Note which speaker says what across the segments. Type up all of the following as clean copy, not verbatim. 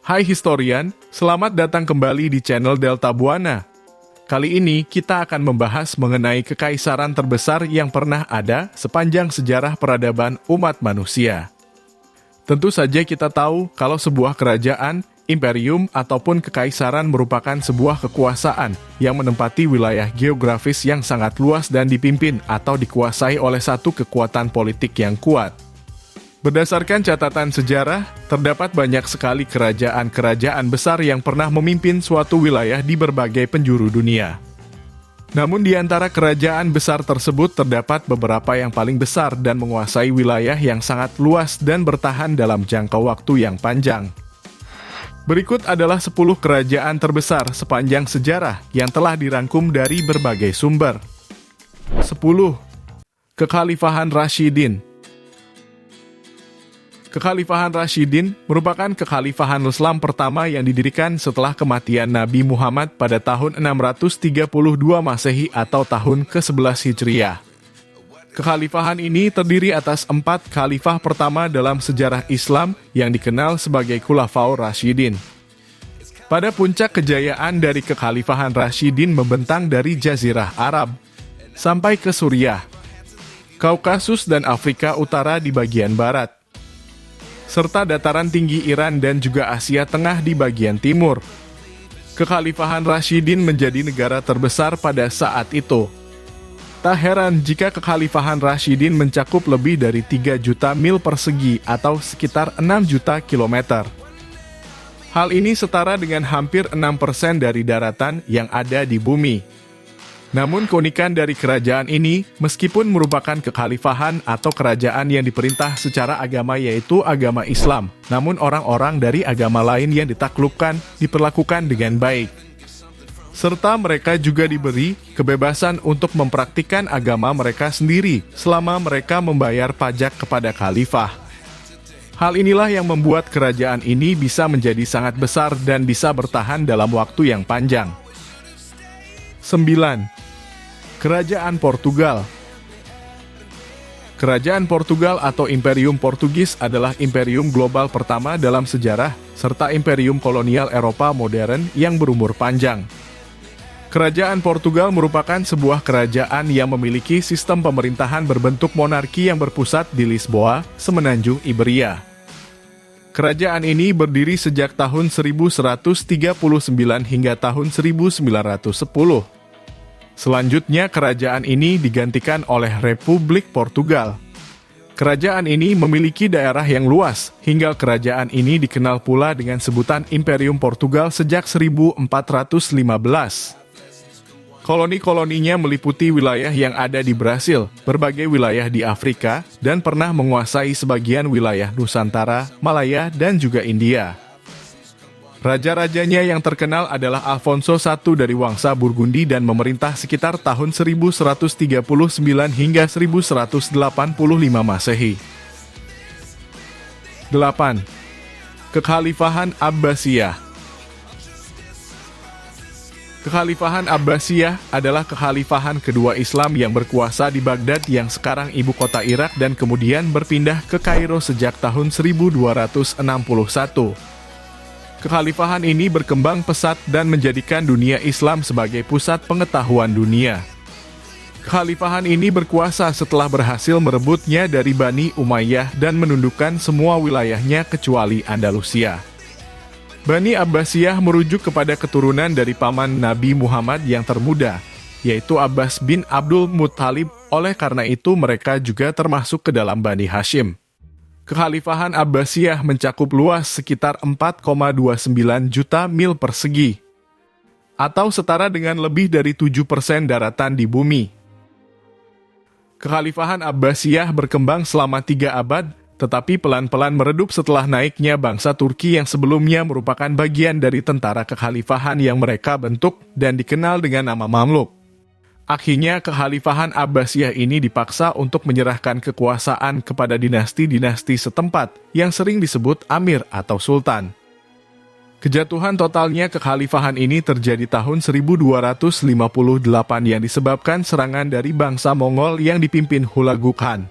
Speaker 1: Hai historian, selamat datang kembali di channel Delta Buana. Kali ini kita akan membahas mengenai kekaisaran terbesar yang pernah ada sepanjang sejarah peradaban umat manusia. Tentu saja kita tahu kalau sebuah kerajaan, imperium, ataupun kekaisaran merupakan sebuah kekuasaan yang menempati wilayah geografis yang sangat luas dan dipimpin atau dikuasai oleh satu kekuatan politik yang kuat. Berdasarkan catatan sejarah, terdapat banyak sekali kerajaan-kerajaan besar yang pernah memimpin suatu wilayah di berbagai penjuru dunia. Namun di antara kerajaan besar tersebut terdapat beberapa yang paling besar dan menguasai wilayah yang sangat luas dan bertahan dalam jangka waktu yang panjang. Berikut adalah 10 kerajaan terbesar sepanjang sejarah yang telah dirangkum dari berbagai sumber. 10. Kekhalifahan Rashidin. Kekhalifahan Rashidin merupakan kekhalifahan Islam pertama yang didirikan setelah kematian Nabi Muhammad pada tahun 632 Masehi atau tahun ke-11 Hijriah. Kekhalifahan ini terdiri atas 4 khalifah pertama dalam sejarah Islam yang dikenal sebagai Khulafaur Rashidin. Pada puncak kejayaan dari kekhalifahan Rashidin membentang dari Jazirah Arab sampai ke Suriah, Kaukasus dan Afrika Utara di bagian barat, serta dataran tinggi Iran dan juga Asia Tengah di bagian timur. Kekhalifahan Rashidin menjadi negara terbesar pada saat itu. Tak heran jika kekhalifahan Rashidin mencakup lebih dari 3 juta mil persegi atau sekitar 6 juta kilometer. Hal ini setara dengan hampir 6% dari daratan yang ada di bumi. Namun keunikan dari kerajaan ini, meskipun merupakan kekhalifahan atau kerajaan yang diperintah secara agama yaitu agama Islam, namun orang-orang dari agama lain yang ditaklukkan diperlakukan dengan baik. Serta mereka juga diberi kebebasan untuk mempraktikkan agama mereka sendiri selama mereka membayar pajak kepada khalifah. Hal inilah yang membuat kerajaan ini bisa menjadi sangat besar dan bisa bertahan dalam waktu yang panjang. 9. Kerajaan Portugal. Kerajaan Portugal atau Imperium Portugis adalah imperium global pertama dalam sejarah, serta imperium kolonial Eropa modern yang berumur panjang. Kerajaan Portugal merupakan sebuah kerajaan yang memiliki sistem pemerintahan berbentuk monarki yang berpusat di Lisboa, Semenanjung Iberia. Kerajaan ini berdiri sejak tahun 1139 hingga tahun 1910. Selanjutnya, kerajaan ini digantikan oleh Republik Portugal. Kerajaan ini memiliki daerah yang luas, hingga kerajaan ini dikenal pula dengan sebutan Imperium Portugal sejak 1415. Koloni-koloninya meliputi wilayah yang ada di Brasil, berbagai wilayah di Afrika, dan pernah menguasai sebagian wilayah Nusantara, Malaya, dan juga India. Raja-rajanya yang terkenal adalah Alfonso I dari Wangsa Burgundi dan memerintah sekitar tahun 1139 hingga 1185 Masehi. 8. Kekhalifahan Abbasiyah. Kekhalifahan Abbasiyah adalah kekhalifahan kedua Islam yang berkuasa di Baghdad yang sekarang ibu kota Irak dan kemudian berpindah ke Kairo sejak tahun 1261. Kekhalifahan ini berkembang pesat dan menjadikan dunia Islam sebagai pusat pengetahuan dunia. Kekhalifahan ini berkuasa setelah berhasil merebutnya dari Bani Umayyah dan menundukkan semua wilayahnya kecuali Andalusia. Bani Abbasiyah merujuk kepada keturunan dari paman Nabi Muhammad yang termuda, yaitu Abbas bin Abdul Muttalib, oleh karena itu mereka juga termasuk ke dalam Bani Hashim. Kekhalifahan Abbasiyah mencakup luas sekitar 4,29 juta mil persegi, atau setara dengan lebih dari 7% daratan di bumi. Kekhalifahan Abbasiyah berkembang selama 3 abad, tetapi pelan-pelan meredup setelah naiknya bangsa Turki yang sebelumnya merupakan bagian dari tentara kekhalifahan yang mereka bentuk dan dikenal dengan nama Mamluk. Akhirnya kekhalifahan Abbasiyah ini dipaksa untuk menyerahkan kekuasaan kepada dinasti-dinasti setempat yang sering disebut Amir atau Sultan. Kejatuhan totalnya kekhalifahan ini terjadi tahun 1258 yang disebabkan serangan dari bangsa Mongol yang dipimpin Hulagu Khan.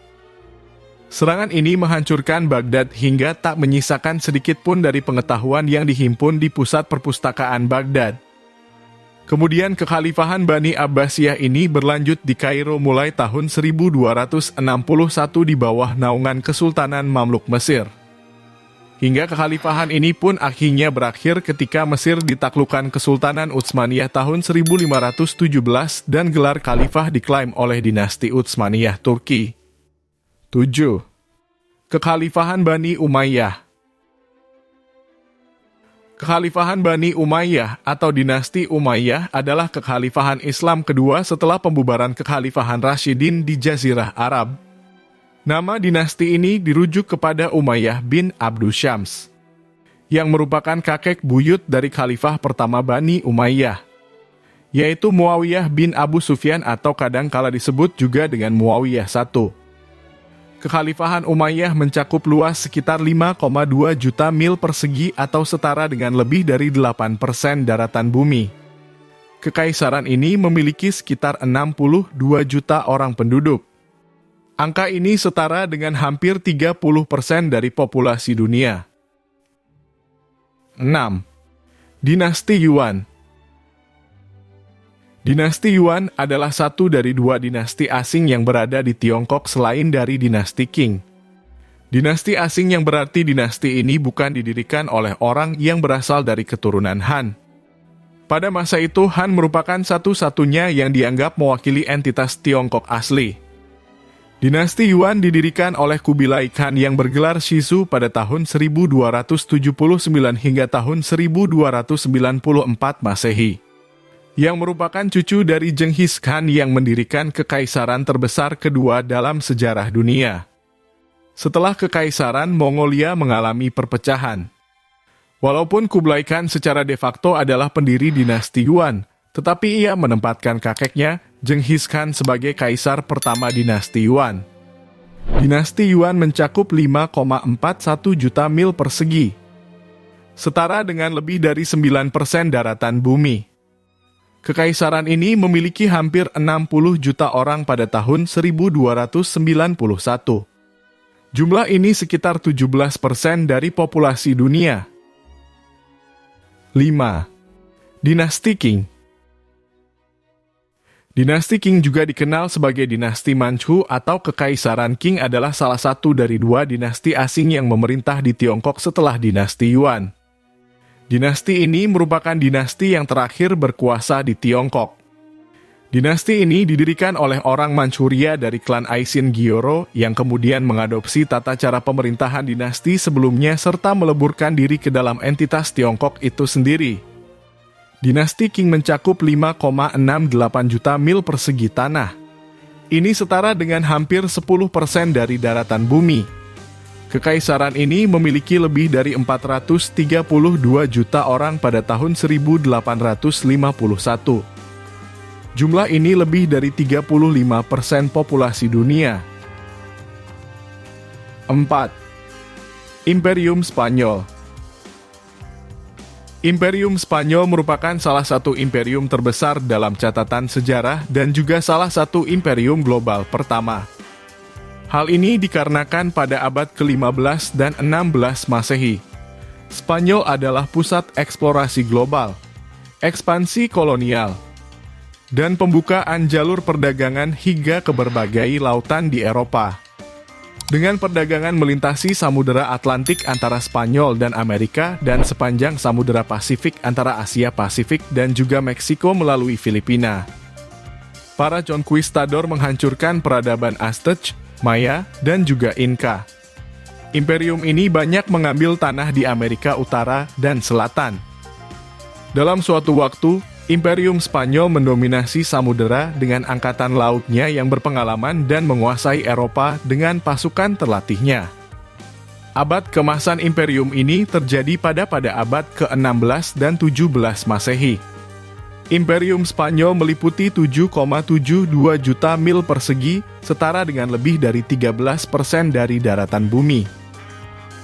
Speaker 1: Serangan ini menghancurkan Baghdad hingga tak menyisakan sedikit pun dari pengetahuan yang dihimpun di pusat perpustakaan Baghdad. Kemudian kekhalifahan Bani Abbasiyah ini berlanjut di Kairo mulai tahun 1261 di bawah naungan Kesultanan Mamluk Mesir. Hingga kekhalifahan ini pun akhirnya berakhir ketika Mesir ditaklukkan Kesultanan Utsmaniyah tahun 1517 dan gelar khalifah diklaim oleh dinasti Utsmaniyah Turki. 7. Kekhalifahan Bani Umayyah. Kekhalifahan Bani Umayyah atau dinasti Umayyah adalah kekhalifahan Islam kedua setelah pembubaran kekhalifahan Rashidin di Jazirah Arab. Nama dinasti ini dirujuk kepada Umayyah bin Abdusyams, yang merupakan kakek buyut dari khalifah pertama Bani Umayyah, yaitu Muawiyah bin Abu Sufyan atau kadang kala disebut juga dengan Muawiyah I. Kekhalifahan Umayyah mencakup luas sekitar 5,2 juta mil persegi atau setara dengan lebih dari 8% daratan bumi. Kekaisaran ini memiliki sekitar 62 juta orang penduduk. Angka ini setara dengan hampir 30% dari populasi dunia. 6. Dinasti Yuan. Dinasti Yuan adalah satu dari dua dinasti asing yang berada di Tiongkok selain dari dinasti Qing. Dinasti asing yang berarti dinasti ini bukan didirikan oleh orang yang berasal dari keturunan Han. Pada masa itu, Han merupakan satu-satunya yang dianggap mewakili entitas Tiongkok asli. Dinasti Yuan didirikan oleh Kubilai Khan yang bergelar Shizu pada tahun 1279 hingga tahun 1294 Masehi. Yang merupakan cucu dari Genghis Khan yang mendirikan kekaisaran terbesar kedua dalam sejarah dunia. Setelah kekaisaran, Mongolia mengalami perpecahan. Walaupun Kublai Khan secara de facto adalah pendiri dinasti Yuan, tetapi ia menempatkan kakeknya, Genghis Khan sebagai kaisar pertama dinasti Yuan. Dinasti Yuan mencakup 5,41 juta mil persegi, setara dengan lebih dari 9% daratan bumi. Kekaisaran ini memiliki hampir 60 juta orang pada tahun 1291. Jumlah ini sekitar 17% dari populasi dunia. 5. Dinasti Qing. Dinasti Qing juga dikenal sebagai dinasti Manchu atau Kekaisaran Qing adalah salah satu dari dua dinasti asing yang memerintah di Tiongkok setelah dinasti Yuan. Dinasti ini merupakan dinasti yang terakhir berkuasa di Tiongkok. Dinasti ini didirikan oleh orang Manchuria dari klan Aisin Gyoro yang kemudian mengadopsi tata cara pemerintahan dinasti sebelumnya serta meleburkan diri ke dalam entitas Tiongkok itu sendiri. Dinasti Qing mencakup 5,68 juta mil persegi tanah. Ini setara dengan hampir 10% dari daratan bumi. Kekaisaran ini memiliki lebih dari 432 juta orang pada tahun 1851. Jumlah ini lebih dari 35% populasi dunia. 4. Imperium Spanyol. Imperium Spanyol merupakan salah satu imperium terbesar dalam catatan sejarah dan juga salah satu imperium global pertama. Hal ini dikarenakan pada abad ke-15 dan 16 Masehi, Spanyol adalah pusat eksplorasi global, ekspansi kolonial, dan pembukaan jalur perdagangan hingga ke berbagai lautan di Eropa. Dengan perdagangan melintasi Samudera Atlantik antara Spanyol dan Amerika dan sepanjang Samudera Pasifik antara Asia Pasifik dan juga Meksiko melalui Filipina. Para conquistador menghancurkan peradaban Aztec, Maya, dan juga Inca. Imperium ini banyak mengambil tanah di Amerika Utara dan Selatan. Dalam suatu waktu, Imperium Spanyol mendominasi samudera dengan angkatan lautnya yang berpengalaman dan menguasai Eropa dengan pasukan terlatihnya. Abad keemasan Imperium ini terjadi pada abad ke-16 dan 17 Masehi. Imperium Spanyol meliputi 7,72 juta mil persegi, setara dengan lebih dari 13% dari daratan bumi.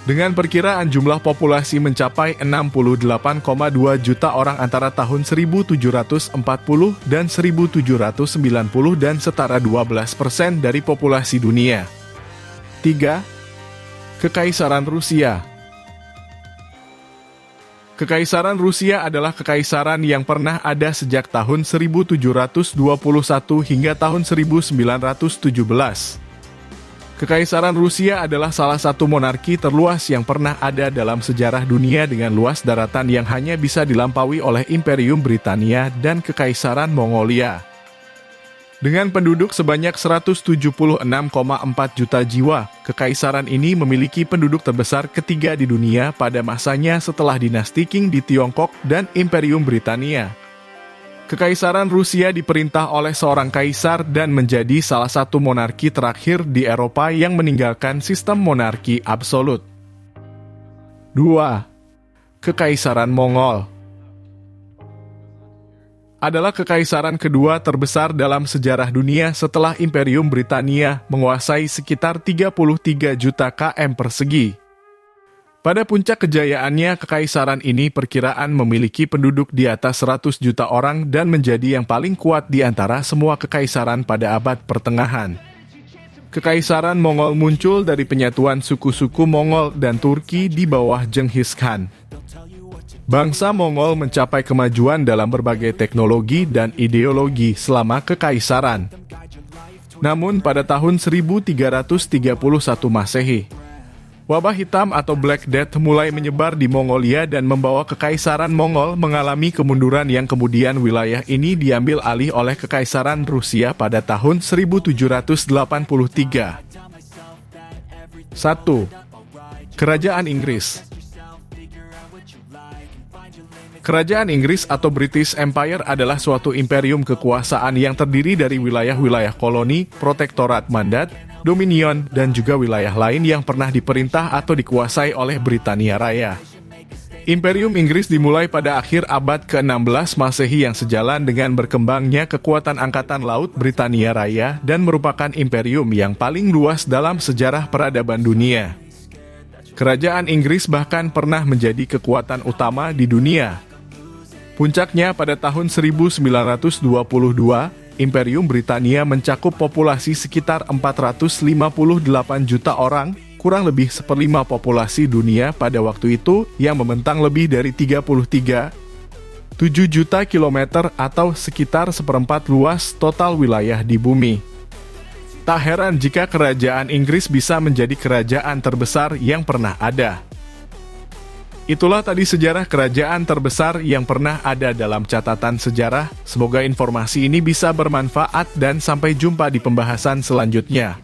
Speaker 1: Dengan perkiraan jumlah populasi mencapai 68,2 juta orang antara tahun 1740 dan 1790 dan setara 12% dari populasi dunia. 3. Kekaisaran Rusia. Kekaisaran Rusia adalah kekaisaran yang pernah ada sejak tahun 1721 hingga tahun 1917. Kekaisaran Rusia adalah salah satu monarki terluas yang pernah ada dalam sejarah dunia dengan luas daratan yang hanya bisa dilampaui oleh Imperium Britania dan Kekaisaran Mongolia. Dengan penduduk sebanyak 176,4 juta jiwa, kekaisaran ini memiliki penduduk terbesar ketiga di dunia pada masanya setelah dinasti Qing di Tiongkok dan Imperium Britania. Kekaisaran Rusia diperintah oleh seorang kaisar dan menjadi salah satu monarki terakhir di Eropa yang meninggalkan sistem monarki absolut. 2. Kekaisaran Mongol adalah kekaisaran kedua terbesar dalam sejarah dunia setelah Imperium Britania menguasai sekitar 33 juta km persegi. Pada puncak kejayaannya, kekaisaran ini perkiraan memiliki penduduk di atas 100 juta orang dan menjadi yang paling kuat di antara semua kekaisaran pada abad pertengahan. Kekaisaran Mongol muncul dari penyatuan suku-suku Mongol dan Turki di bawah Genghis Khan. Bangsa Mongol mencapai kemajuan dalam berbagai teknologi dan ideologi selama kekaisaran. Namun pada tahun 1331 Masehi, wabah hitam atau Black Death mulai menyebar di Mongolia dan membawa kekaisaran Mongol mengalami kemunduran yang kemudian wilayah ini diambil alih oleh Kekaisaran Rusia pada tahun 1783. 1. Kerajaan Inggris. Kerajaan Inggris atau British Empire adalah suatu imperium kekuasaan yang terdiri dari wilayah-wilayah koloni, protektorat mandat, dominion, dan juga wilayah lain yang pernah diperintah atau dikuasai oleh Britania Raya. Imperium Inggris dimulai pada akhir abad ke-16 Masehi yang sejalan dengan berkembangnya kekuatan Angkatan Laut Britania Raya dan merupakan imperium yang paling luas dalam sejarah peradaban dunia. Kerajaan Inggris bahkan pernah menjadi kekuatan utama di dunia. Puncaknya pada tahun 1922, Imperium Britania mencakup populasi sekitar 458 juta orang, kurang lebih seperlima populasi dunia pada waktu itu yang membentang lebih dari 33,7 juta kilometer atau sekitar seperempat luas total wilayah di bumi. Tak heran jika kerajaan Inggris bisa menjadi kerajaan terbesar yang pernah ada. Itulah tadi sejarah kerajaan terbesar yang pernah ada dalam catatan sejarah. Semoga informasi ini bisa bermanfaat dan sampai jumpa di pembahasan selanjutnya.